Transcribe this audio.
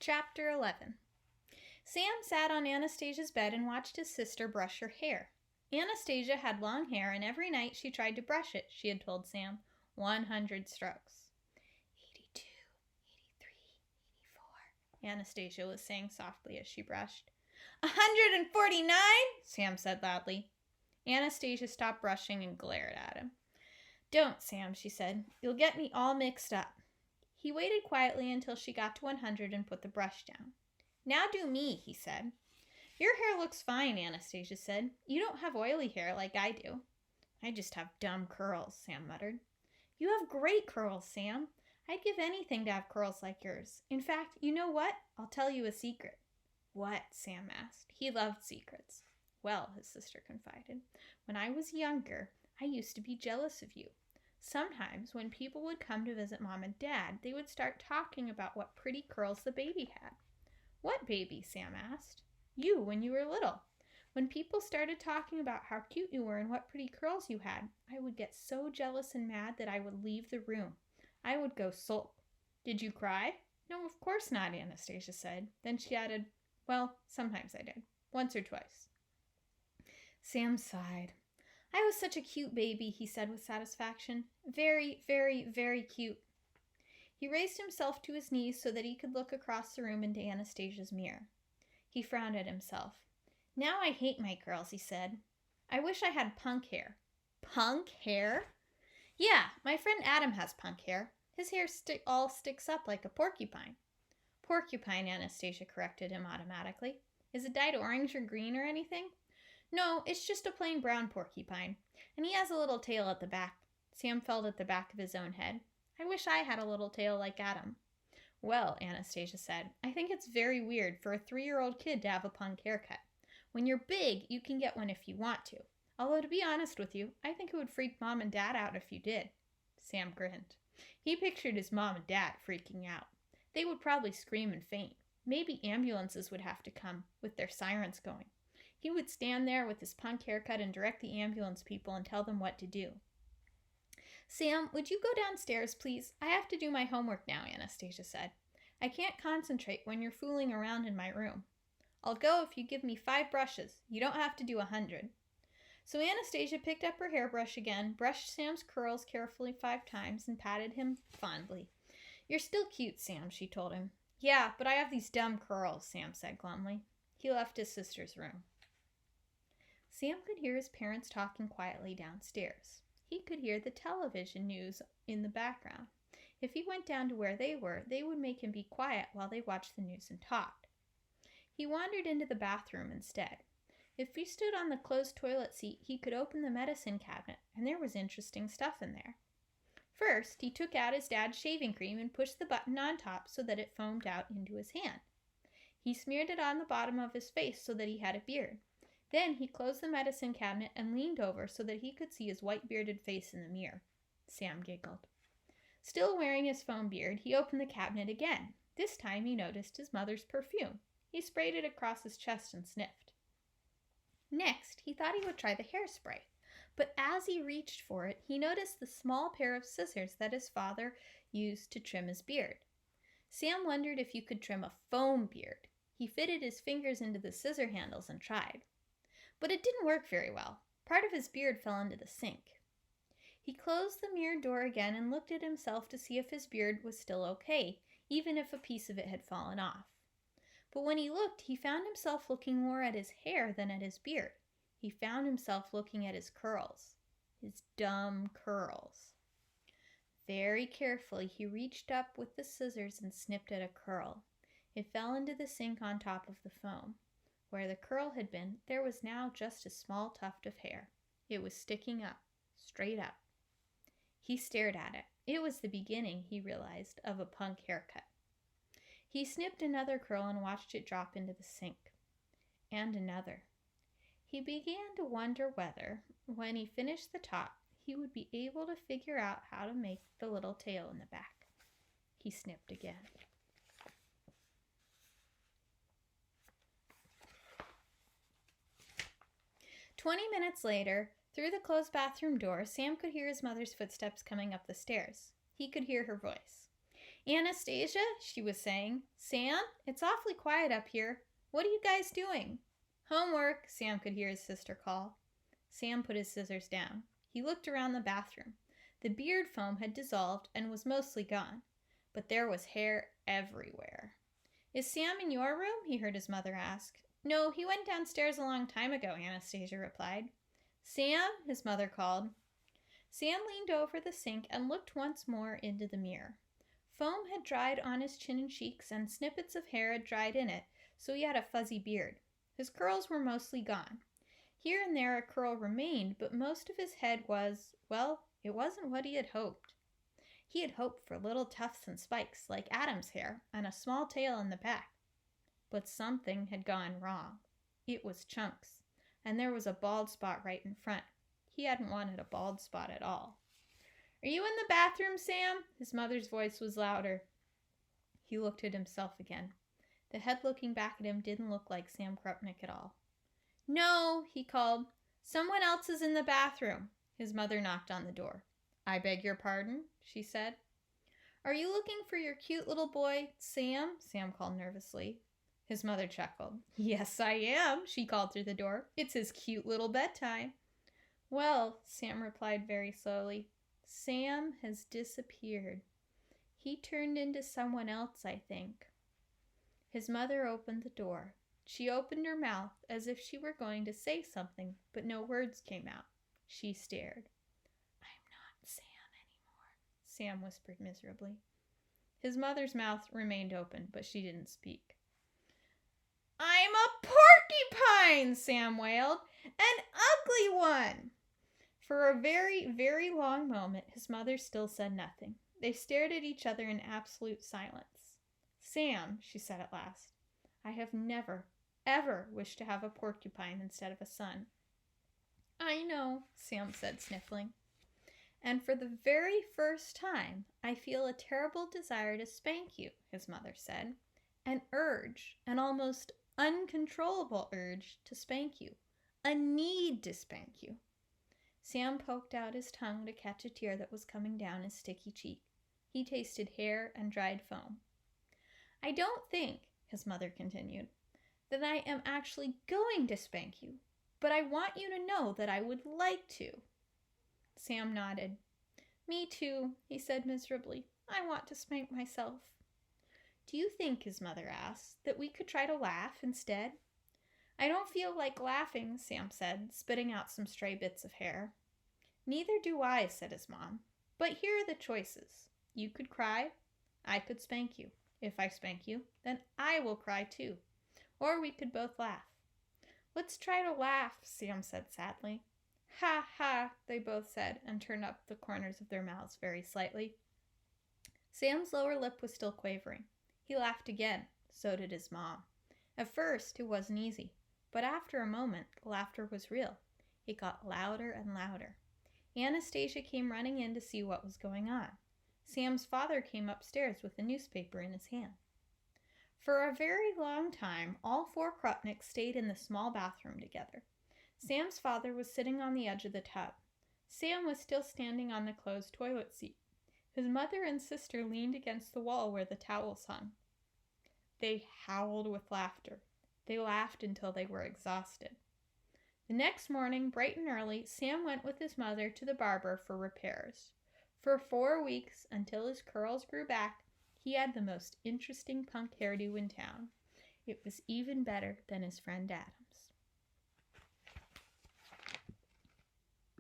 Chapter 11. Sam sat on Anastasia's bed and watched his sister brush her hair. Anastasia had long hair, and every night she tried to brush it, she had told Sam. 100 strokes. 82, 83, 84, Anastasia was saying softly as she brushed. 149, Sam said loudly. Anastasia stopped brushing and glared at him. Don't, Sam, she said. You'll get me all mixed up. He waited quietly until she got to 100 and put the brush down. Now do me, he said. Your hair looks fine, Anastasia said. You don't have oily hair like I do. I just have dumb curls, Sam muttered. You have great curls, Sam. I'd give anything to have curls like yours. In fact, you know what? I'll tell you a secret. What? Sam asked. He loved secrets. Well, his sister confided, when I was younger, I used to be jealous of you. Sometimes, when people would come to visit Mom and Dad, they would start talking about what pretty curls the baby had. What baby? Sam asked. You, when you were little. When people started talking about how cute you were and what pretty curls you had, I would get so jealous and mad that I would leave the room. I would go sulk. Did you cry? No, of course not, Anastasia said. Then she added, well, sometimes I did. Once or twice. Sam sighed. I was such a cute baby, he said with satisfaction. Very, very, very cute. He raised himself to his knees so that he could look across the room into Anastasia's mirror. He frowned at himself. Now I hate my curls, he said. I wish I had punk hair. Punk hair? Yeah, my friend Adam has punk hair. His hair all sticks up like a porcupine. Porcupine, Anastasia corrected him automatically. Is it dyed orange or green or anything? No, it's just a plain brown porcupine, and he has a little tail at the back. Sam felt at the back of his own head. I wish I had a little tail like Adam. Well, Anastasia said, I think it's very weird for a 3-year-old kid to have a punk haircut. When you're big, you can get one if you want to. Although, to be honest with you, I think it would freak Mom and Dad out if you did. Sam grinned. He pictured his mom and dad freaking out. They would probably scream and faint. Maybe ambulances would have to come, with their sirens going. He would stand there with his punk haircut and direct the ambulance people and tell them what to do. Sam, would you go downstairs, please? I have to do my homework now, Anastasia said. I can't concentrate when you're fooling around in my room. I'll go if you give me 5 brushes. You don't have to do 100. So Anastasia picked up her hairbrush again, brushed Sam's curls carefully 5 times, and patted him fondly. You're still cute, Sam, she told him. Yeah, but I have these dumb curls, Sam said glumly. He left his sister's room. Sam could hear his parents talking quietly downstairs. He could hear the television news in the background. If he went down to where they were, they would make him be quiet while they watched the news and talked. He wandered into the bathroom instead. If he stood on the closed toilet seat, he could open the medicine cabinet, and there was interesting stuff in there. First, he took out his dad's shaving cream and pushed the button on top so that it foamed out into his hand. He smeared it on the bottom of his face so that he had a beard. Then he closed the medicine cabinet and leaned over so that he could see his white bearded face in the mirror. Sam giggled. Still wearing his foam beard, he opened the cabinet again. This time he noticed his mother's perfume. He sprayed it across his chest and sniffed. Next, he thought he would try the hairspray. But as he reached for it, he noticed the small pair of scissors that his father used to trim his beard. Sam wondered if you could trim a foam beard. He fitted his fingers into the scissor handles and tried. But it didn't work very well. Part of his beard fell into the sink. He closed the mirror door again and looked at himself to see if his beard was still okay, even if a piece of it had fallen off. But when he looked, he found himself looking more at his hair than at his beard. He found himself looking at his curls. His dumb curls. Very carefully, he reached up with the scissors and snipped at a curl. It fell into the sink on top of the foam. Where the curl had been, there was now just a small tuft of hair. It was sticking up, straight up. He stared at it. It was the beginning, he realized, of a punk haircut. He snipped another curl and watched it drop into the sink. And another. He began to wonder whether, when he finished the top, he would be able to figure out how to make the little tail in the back. He snipped again. "20 minutes later, through the closed bathroom door, Sam could hear his mother's footsteps coming up the stairs. He could hear her voice. Anastasia, she was saying. Sam, it's awfully quiet up here. What are you guys doing? Homework, Sam could hear his sister call. Sam put his scissors down. He looked around the bathroom. The beard foam had dissolved and was mostly gone, but there was hair everywhere. Is Sam in your room? He heard his mother ask. No, he went downstairs a long time ago, Anastasia replied. Sam, his mother called. Sam leaned over the sink and looked once more into the mirror. Foam had dried on his chin and cheeks, and snippets of hair had dried in it, so he had a fuzzy beard. His curls were mostly gone. Here and there a curl remained, but most of his head was, well, it wasn't what he had hoped. He had hoped for little tufts and spikes, like Adam's hair, and a small tail in the back. But something had gone wrong. It was Chunks, and there was a bald spot right in front. He hadn't wanted a bald spot at all. Are you in the bathroom, Sam? His mother's voice was louder. He looked at himself again. The head looking back at him didn't look like Sam Krupnick at all. No, he called. Someone else is in the bathroom. His mother knocked on the door. I beg your pardon, she said. Are you looking for your cute little boy, Sam? Sam called nervously. His mother chuckled. Yes, I am, she called through the door. It's his cute little bedtime. Well, Sam replied very slowly, Sam has disappeared. He turned into someone else, I think. His mother opened the door. She opened her mouth as if she were going to say something, but no words came out. She stared. I'm not Sam anymore, Sam whispered miserably. His mother's mouth remained open, but she didn't speak. I'm a porcupine, Sam wailed. An ugly one. For a very, very long moment, his mother still said nothing. They stared at each other in absolute silence. Sam, she said at last, I have never, ever wished to have a porcupine instead of a son. I know, Sam said, sniffling. And for the very first time, I feel a terrible desire to spank you, his mother said. An urge, an almost uncontrollable urge to spank you. A need to spank you. Sam poked out his tongue to catch a tear that was coming down his sticky cheek. He tasted hair and dried foam. I don't think, his mother continued, that I am actually going to spank you, but I want you to know that I would like to. Sam nodded. Me too, he said miserably. I want to spank myself. Do you think, his mother asked, that we could try to laugh instead? I don't feel like laughing, Sam said, spitting out some stray bits of hair. Neither do I, said his mom. But here are the choices. You could cry. I could spank you. If I spank you, then I will cry too. Or we could both laugh. Let's try to laugh, Sam said sadly. Ha ha, they both said, and turned up the corners of their mouths very slightly. Sam's lower lip was still quavering. He laughed again. So did his mom. At first, it wasn't easy. But after a moment, the laughter was real. It got louder and louder. Anastasia came running in to see what was going on. Sam's father came upstairs with a newspaper in his hand. For a very long time, all four Krupnicks stayed in the small bathroom together. Sam's father was sitting on the edge of the tub. Sam was still standing on the closed toilet seat. His mother and sister leaned against the wall where the towels hung. They howled with laughter. They laughed until they were exhausted. The next morning, bright and early, Sam went with his mother to the barber for repairs. For 4 weeks, until his curls grew back, he had the most interesting punk hairdo in town. It was even better than his friend Adam.